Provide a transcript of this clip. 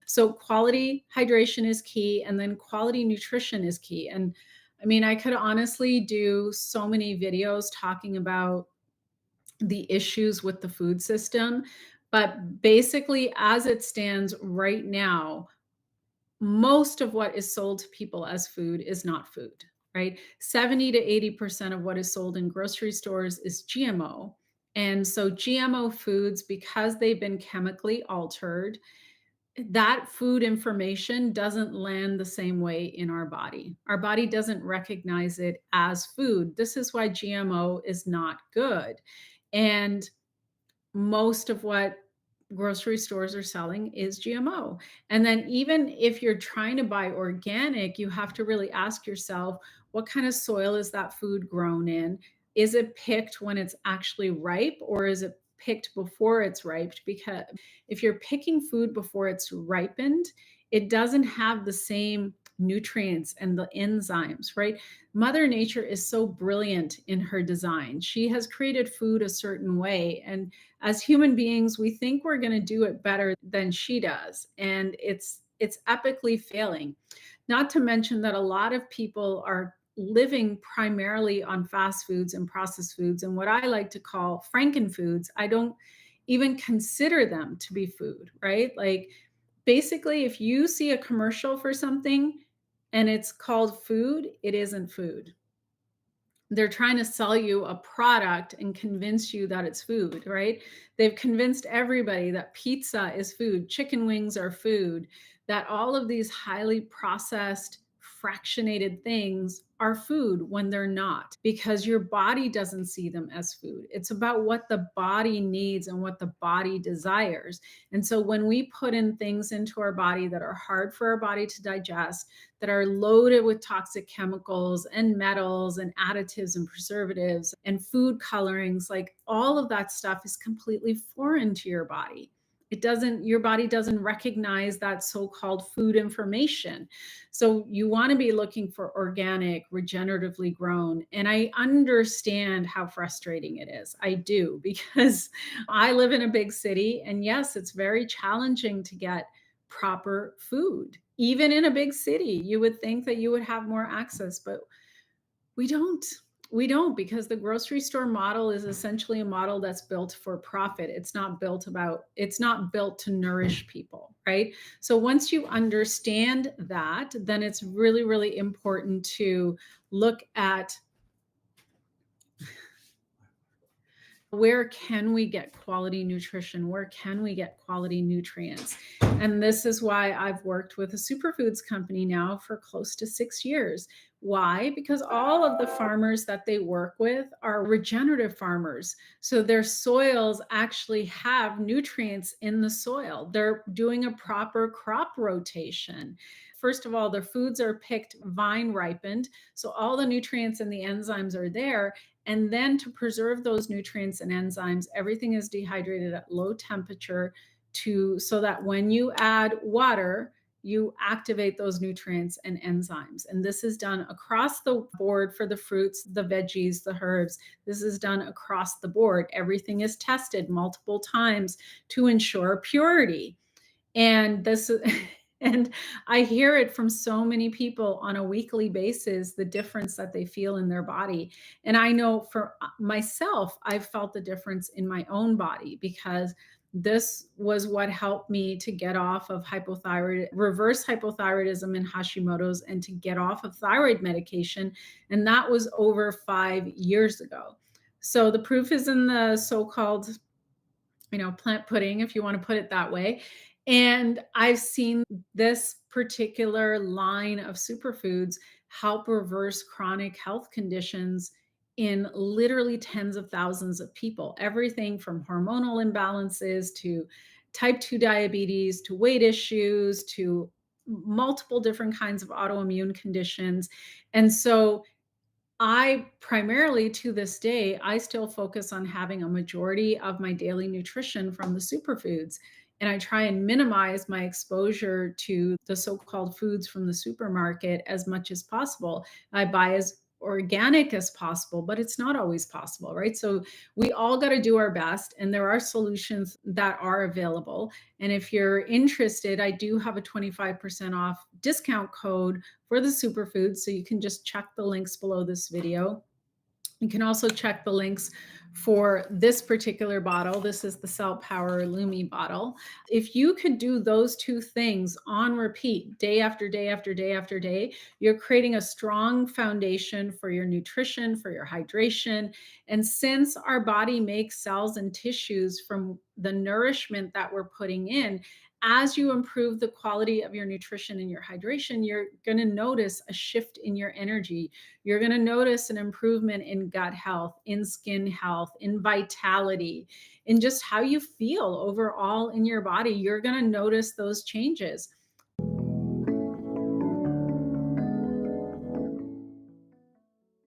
So quality hydration is key, and then quality nutrition is key. And I mean, I could honestly do so many videos talking about the issues with the food system, but basically, as it stands right now, most of what is sold to people as food is not food, right? 70 to 80% of what is sold in grocery stores is GMO. And so GMO foods, because they've been chemically altered, that food information doesn't land the same way in our body. Our body doesn't recognize it as food. This is why GMO is not good. And most of what grocery stores are selling is GMO. And then even if you're trying to buy organic, you have to really ask yourself, what kind of soil is that food grown in? Is it picked when it's actually ripe, or is it picked before it's ripe? Because if you're picking food before it's ripened, it doesn't have the same nutrients and the enzymes, right? Mother Nature is so brilliant in her design. She has created food a certain way, and as human beings, we think we're going to do it better than she does, and it's epically failing. Not to mention that a lot of people are living primarily on fast foods and processed foods, and what I like to call Frankenfoods. I don't even consider them to be food, right? Like, basically, if you see a commercial for something and it's called food, it isn't food. They're trying to sell you a product and convince you that it's food, right? They've convinced everybody that pizza is food, chicken wings are food, that all of these highly processed, fractionated things are food when they're not, because your body doesn't see them as food. It's about what the body needs and what the body desires. And so when we put in things into our body that are hard for our body to digest, that are loaded with toxic chemicals and metals and additives and preservatives and food colorings, like all of that stuff is completely foreign to your body. Your body doesn't recognize that so-called food information. So you want to be looking for organic, regeneratively grown. And I understand how frustrating it is. I do, because I live in a big city, and yes, it's very challenging to get proper food. Even in a big city, you would think that you would have more access, but we don't. We don't, because the grocery store model is essentially a model that's built for profit. It's not built to nourish people, right? So once you understand that, then it's really, really important to look at where can we get quality nutrition? Where can we get quality nutrients? And this is why I've worked with a superfoods company now for close to 6 years. Why? Because all of the farmers that they work with are regenerative farmers. So their soils actually have nutrients in the soil. They're doing a proper crop rotation. First of all, their foods are picked vine ripened. So all the nutrients and the enzymes are there. And then to preserve those nutrients and enzymes, everything is dehydrated at low temperature so that when you add water, you activate those nutrients and enzymes. And this is done across the board for the fruits, the veggies, the herbs. This is done across the board. Everything is tested multiple times to ensure purity. And this and I hear it from so many people on a weekly basis, the difference that they feel in their body. And I know for myself, I've felt the difference in my own body, because this was what helped me to get off of reverse hypothyroidism and Hashimoto's, and to get off of thyroid medication. And that was over 5 years ago. So the proof is in the so-called, plant pudding, if you want to put it that way. And I've seen this particular line of superfoods help reverse chronic health conditions in literally tens of thousands of people, everything from hormonal imbalances to type 2 diabetes to weight issues to multiple different kinds of autoimmune conditions. And so I primarily, to this day, I still focus on having a majority of my daily nutrition from the superfoods. And I try and minimize my exposure to the so-called foods from the supermarket as much as possible. I buy as organic as possible, but it's not always possible, right? So we all got to do our best, and there are solutions that are available. And if you're interested, I do have a 25% off discount code for the superfoods. So you can just check the links below this video. You can also check the links for this particular bottle. This is the Cell Power Lumi bottle. If you could do those two things on repeat, day after day after day after day, you're creating a strong foundation for your nutrition, for your hydration. And since our body makes cells and tissues from the nourishment that we're putting in, as you improve the quality of your nutrition and your hydration, you're going to notice a shift in your energy. You're going to notice an improvement in gut health, in skin health, in vitality, in just how you feel overall in your body. You're going to notice those changes.